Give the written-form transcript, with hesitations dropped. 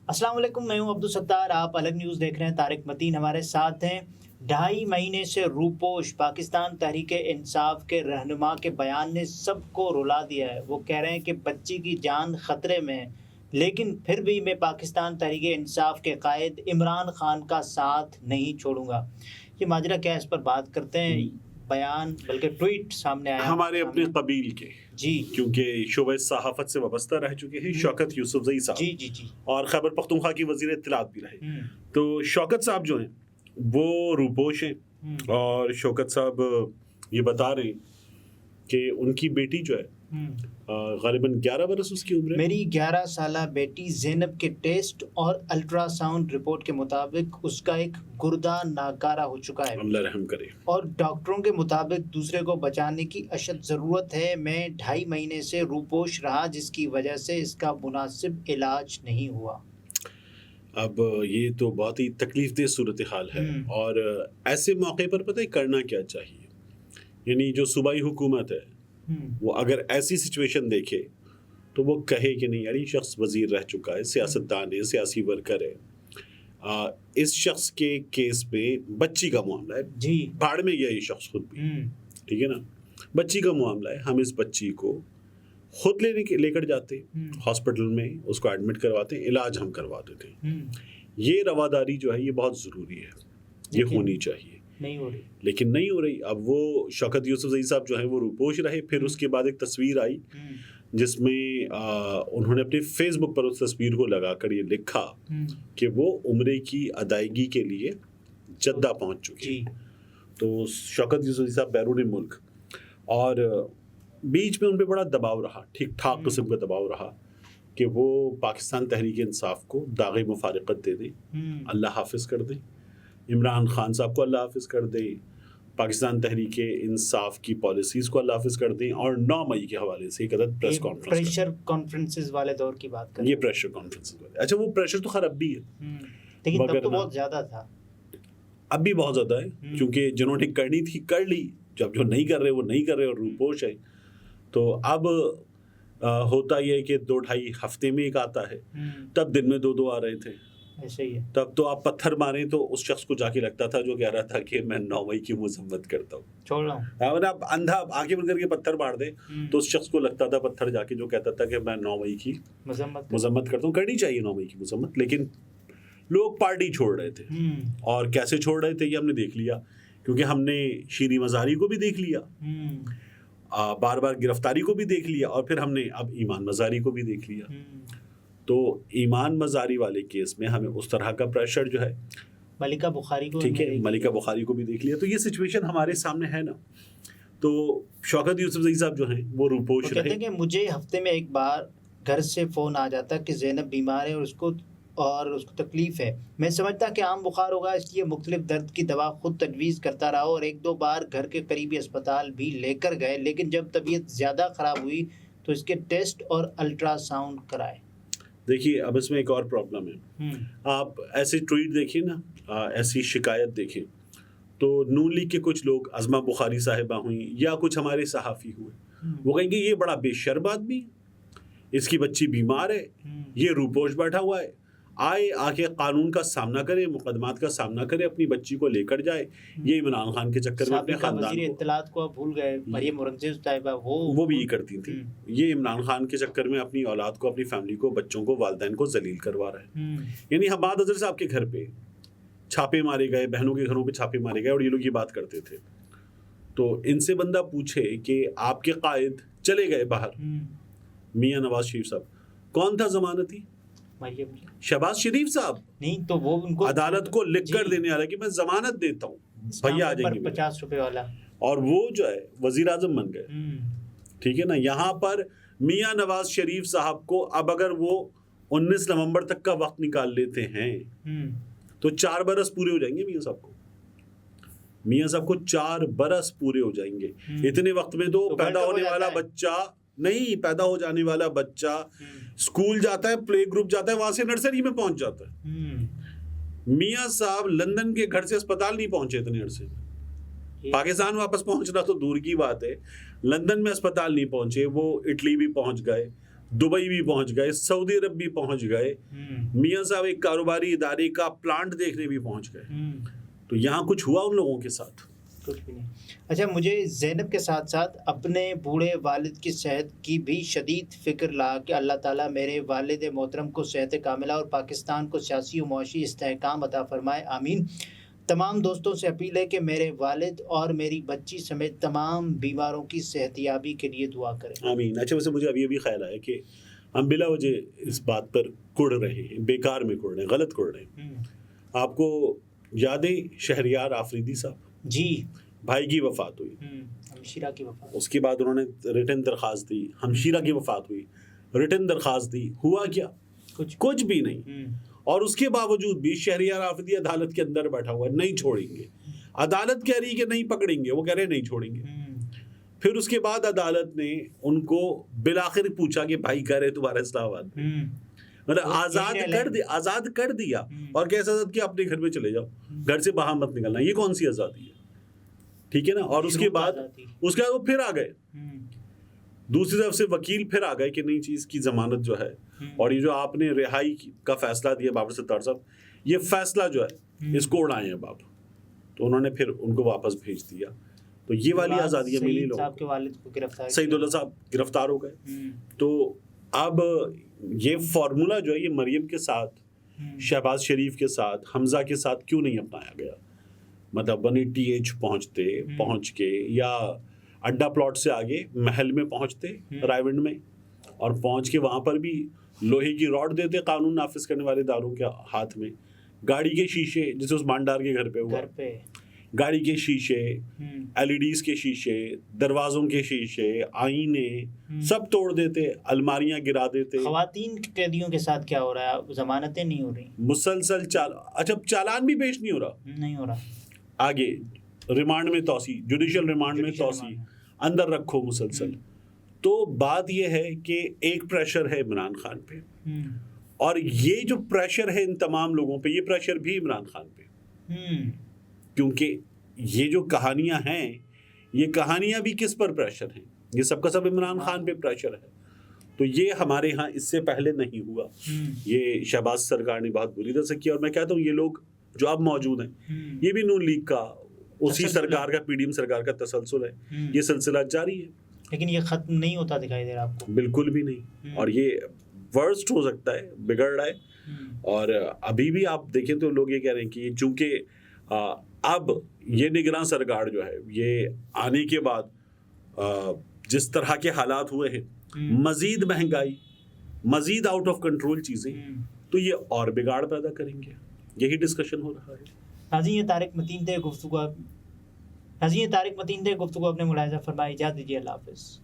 अस्सलाम वालेकुम, मैं हूं अब्दुल सत्तार। आप अलग न्यूज़ देख रहे हैं। तारिक मतीन हमारे साथ हैं। 2.5 महीने से रूपोश पाकिस्तान तहरीक-ए-इंसाफ के रहनुमा के बयान ने सबको रुला दिया है। वो कह रहे हैं कि बच्ची की जान खतरे में है, लेकिन फिर भी मैं पाकिस्तान तहरीक-ए-इंसाफ के कायद इमरान खान का साथ नहीं छोड़ूंगा। ये माजरा क्या है, इस पर बात करते हैं। बयान बल्कि ट्वीट सामने आया हमारे अपने कबील के, जी, क्योंकि शोबे सहाफत से वाबस्ता रह चुके हैं शौकत यूसुफजई जी साहब जी जी। और खैबर पख्तूनख्वा की वजीर इत्तलात भी रहे। हम्म, तो शौकत साहब जो हैं वो रूपोश हैं और शौकत साहब ये बता रहे हैं कि उनकी बेटी जो है गालिबन 11 बरस उसकी उम्र है। मेरी 11 साला बेटी ज़ैनब के टेस्ट और अल्ट्रासाउंड रिपोर्ट के मुताबिक उसका एक गुर्दा नाकारा हो चुका है अल्लाह रहम करे। और डॉक्टरों के मुताबिक दूसरे को बचाने की अशद ज़रूरत है। मैं 2.5 महीने से रूपोश रहा, जिसकी वजह से इसका मुनासिब इलाज नहीं हुआ। अब ये तो बहुत ही तकलीफदेह सूरत हाल है और ऐसे मौके पर पता है करना क्या चाहिए। यानी जो सूबाई हुकूमत है वो अगर ऐसी सिचुएशन देखे तो वो कहे कि नहीं यार, ये शख्स वजीर रह चुका है, सियासतदान है, सियासी वर्कर है। इस शख्स के केस में बच्ची का मामला है जी, भाड़ में गया ये शख्स खुद भी, ठीक है ना। बच्ची का मामला है, हम इस बच्ची को खुद लेकर जाते हॉस्पिटल में, उसको एडमिट करवाते, इलाज हम करवा देते। ये रवादारी जो है ये बहुत ज़रूरी है, ये होनी चाहिए, नहीं हो रही। लेकिन नहीं हो रही। अब वो शौकत यूसुफजई साहब जो है वो रूपोश रहे, फिर उसके बाद एक तस्वीर आई जिसमें उन्होंने अपने फेसबुक पर उस तस्वीर को लगाकर ये लिखा कि वो उम्रे की अदायगी के लिए जद्दा पहुंच चुके हैं। तो शौकत यूसुफजई साहब बैरून मुल्क, और बीच में उन पर बड़ा दबाव रहा, ठीक ठाक किस्म का दबाव रहा कि वो पाकिस्तान तहरीक इंसाफ को दागे मुफारकत दे दें, अल्लाह हाफिज़ कर दें, इमरान खान साहब को अल्लाह हाफिज़ कर दें, पाकिस्तान तहरीक इंसाफ की पॉलिसीज़ को अल्लाह हाफिज़ कर दें, और 9 मई के हवाले से एक अदद प्रेस कॉन्फ्रेंस, प्रेशर कॉन्फ्रेंसेस वाले दौर की बात करें। ये प्रेशर कॉन्फ्रेंस वाले, अच्छा वो प्रेशर तो खैर अब भी है, लेकिन तब तो बहुत ज़्यादा था, अब भी बहुत ज़्यादा है, क्योंकि जिन्होंने करनी थी कर ली, जब जो नहीं कर रहे वो नहीं कर रहे और रूपोश है। तो अब होता यह है कि 2-2.5 हफ्ते में एक आता है, तब दिन में 2-2 आ रहे थे, ऐसे ही है। तब तो आप पत्थर मारें तो उस शख्स को जाके लगता था जो कह रहा था कि मैं 9 मई की मजम्मत करता हूँ, छोड़ रहा हूँ, आप अंधा आंखें बंद करके पत्थर मार दे तो उस शख्स को लगता था पत्थर जाके जो कहता था कि मैं 9 मई की मजम्मत करता हूँ। करनी चाहिए 9 मई की मजम्मत, लेकिन लोग पार्टी छोड़ रहे थे, और कैसे छोड़ रहे थे ये हमने देख लिया, क्योंकि हमने शीरी मज़ारी को भी देख लिया, बार बार गिरफ्तारी को भी देख लिया, और फिर हमने अब ईमान मज़ारी को भी देख लिया। तो ईमान मज़ारी वाले केस में हमें उस तरह का प्रेशर जो है, मलिका बुखारी को, ठीक है, मलिका बुखारी को भी देख लिया। तो ये सिचुएशन हमारे सामने है ना। तो शौकत यूसुफजई साहब जो हैं वो रूपोश रहे। कहते हैं कि मुझे हफ्ते में एक बार घर से फ़ोन आ जाता कि ज़ैनब बीमार है और उसको तकलीफ़ है। मैं समझता कि आम बुखार होगा, इसलिए मुख्तलिफ दर्द की दवा खुद तजवीज़ करता रहा और 1-2 बार घर के करीबी अस्पताल भी लेकर गए, लेकिन जब तबीयत ज़्यादा ख़राब हुई तो इसके टेस्ट और अल्ट्रासाउंड कराए। देखिए अब इसमें एक और प्रॉब्लम है, आप ऐसे ट्वीट देखिए ना, ऐसी शिकायत देखें तो नून लीग के कुछ लोग, अज़मा बुखारी साहिबा हुई या कुछ हमारे सहाफ़ी हुए, वो कहेंगे ये बड़ा बेशर्म आदमी, इसकी बच्ची बीमार है, ये रूपोश बैठा हुआ है, आके कानून का सामना करे, मुकदमात का सामना करे, अपनी बच्ची को लेकर जाए। ये इमरान खान के चक्कर में अपने खानदान को, इत्तलात को भूल गए, मरियम मुरंजिज़ साहिबा वो भी ये करती थी। ये इमरान खान के चक्कर में अपनी औलाद को, अपनी फैमिली को, बच्चों को, वालिदैन को जलील करवा रहे हैं। यानी हमाद अज़हर साहब के घर पे छापे मारे गए, बहनों के घरों पे छापे मारे गए, और ये लोग ये बात करते थे। तो इनसे बंदा पूछे कि आपके कायद चले गए बाहर, मियाँ नवाज शरीफ साहब, कौन था जमानती? शहबाज शरीफ साहब। नहीं तो वो उनको अदालत को लिख कर देने वाला कि मैं जमानत देता हूँ, भैया आ जाएंगे 50 रुपए वाला, और वो जो है वजीर आजम बन गए, ठीक है ना। यहाँ पर मियाँ नवाज शरीफ साहब को अब अगर वो 19 नवंबर तक का वक्त निकाल लेते हैं तो 4 बरस पूरे हो जाएंगे मियाँ साहब को। मियाँ साहब को 4 बरस पूरे हो जाएंगे। इतने वक्त में तो पैदा होने वाला बच्चा नहीं, पैदा हो जाने वाला बच्चा स्कूल जाता है, प्ले ग्रुप जाता है, वहां से नर्सरी में पहुंच जाता है। मियाँ साहब लंदन के घर से अस्पताल नहीं पहुंचे इतने अरसे में। पाकिस्तान वापस पहुंचना तो दूर की बात है, लंदन में अस्पताल नहीं पहुंचे, वो इटली भी पहुंच गए, दुबई भी पहुंच गए, सऊदी अरब भी पहुंच गए, मियां साहब एक कारोबारी इदारे का प्लांट देखने भी पहुंच गए। तो यहाँ कुछ हुआ उन लोगों के साथ? कुछ भी नहीं। अच्छा, मुझे ज़ैनब के साथ साथ अपने बूढ़े वालिद की सेहत की भी शदीद फ़िक्र ला कि अल्लाह ताला मेरे वालिद मोहतरम को सेहत कामिला और पाकिस्तान को सियासी और मुआशी इस्तेहकाम अता फ़रमाए, आमीन। तमाम दोस्तों से अपील है कि मेरे वालिद और मेरी बच्ची समेत तमाम बीमारों की सेहतियाबी के लिए दुआ करें, आमीन। अच्छा, वैसे मुझे अभी ख़्याल आया कि हम बिला वजह इस बात पर कुड़ रहे हैं, बेकार में कुड़ रहे हैं, गलत कुड़ रहे हैं। आपको याद है शहरियार आफरीदी साहब? जी, भाई की वफ़ात हुई, हमशीरा की वफ़ात, उसके बाद उन्होंने रिटर्न दरख्वास्त दी, हमशीरा की वफ़ात हुई, रिटर्न दरख्वास्त दी, हुआ क्या? कुछ भी नहीं। और उसके बावजूद भी शहरियार आफरीदी अदालत के अंदर बैठा हुआ है, नहीं छोड़ेंगे। अदालत कह रही है कि नहीं पकड़ेंगे, वो कह रहे हैं नहीं छोड़ेंगे। फिर उसके बाद अदालत ने उनको बिलाखिर पूछा कि भाई कह रहे तुम्हारा इस्लामाबाद, मतलब आज़ाद कर दिया और कैसे आज़ाद किया? अपने घर में चले जाओ, घर से बाहर मत निकलना। ये कौन सी आज़ादी है? ठीक है ना। और उसके बाद वो फिर आ गए, दूसरी तरफ से वकील फिर आ गए कि नहीं चीज़ की ज़मानत जो है और ये जो आपने रिहाई का फैसला दिया बाबर सत्तार साहब, ये फैसला जो है इसको उड़ाए हैं बाप। तो उन्होंने फिर उनको वापस भेज दिया। तो ये वाली आज़ादियाँ मिली लोगों को। सईदुल्लाह साहब गिरफ्तार हो गए। तो अब ये फार्मूला जो है ये मरियम के साथ, शहबाज शरीफ के साथ, हमजा के साथ क्यों नहीं अपनाया गया? मतलब बनी TH पहुँच के या अड्डा प्लॉट से आगे महल में पहुँचते रायविंड में, और पहुँच के वहाँ पर भी लोहे की रॉड देते कानून नाफिज करने वाले इदारों के हाथ में, गाड़ी के शीशे, जैसे उस मांडार के घर पे हुआ, गाड़ी के शीशे, LEDs के शीशे, दरवाजों के शीशे, आईने सब तोड़ देते, अलमारियां गिरा देते। खवातीन कैदियों के साथ क्या हो रहा है? जमानतें नहीं हो रही, मुसलसल चालान भी पेश नहीं हो रहा। आगे रिमांड में तोसी, जुडिशियल रिमांड में तोसी, अंदर रखो मुसलसल। तो बात यह है कि एक प्रेशर है इमरान खान पे, और ये जो प्रेशर है इन तमाम लोगों पे, ये प्रेशर भी इमरान खान पे, क्योंकि ये जो कहानियां हैं, ये कहानियां भी किस पर प्रेशर हैं? ये सबका सब इमरान खान पे प्रेशर है। तो ये हमारे यहाँ इससे पहले नहीं हुआ। ये शहबाज सरकार ने बहुत बुरी तरह से किया, और मैं कहता हूँ ये लोग जो अब मौजूद हैं, ये भी नून लीग का, उसी सरकार का, PDM सरकार का तसलसल है। ये सिलसिला जारी है, लेकिन ये खत्म नहीं होता दिखाई दे रहा आपको? बिल्कुल भी नहीं। और ये वर्स्ट हो सकता है, बिगड़ रहा है। और अभी भी आप देखें तो लोग ये कह रहे हैं कि चूंकि अब ये निगरान सरकार जो है, ये आने के बाद जिस तरह के हालात हुए हैं, मजीद महंगाई, मजीद आउट ऑफ कंट्रोल चीज़ें, तो ये और बिगाड़ पैदा करेंगे। यही डिस्कशन हो रहा है। नाज़रीन, ये तारिक मतीन थे गुफ्तगू अपने मुलाहिज़ा फरमाए। इजाज़त दीजिए, अल्लाह हाफ़िज़।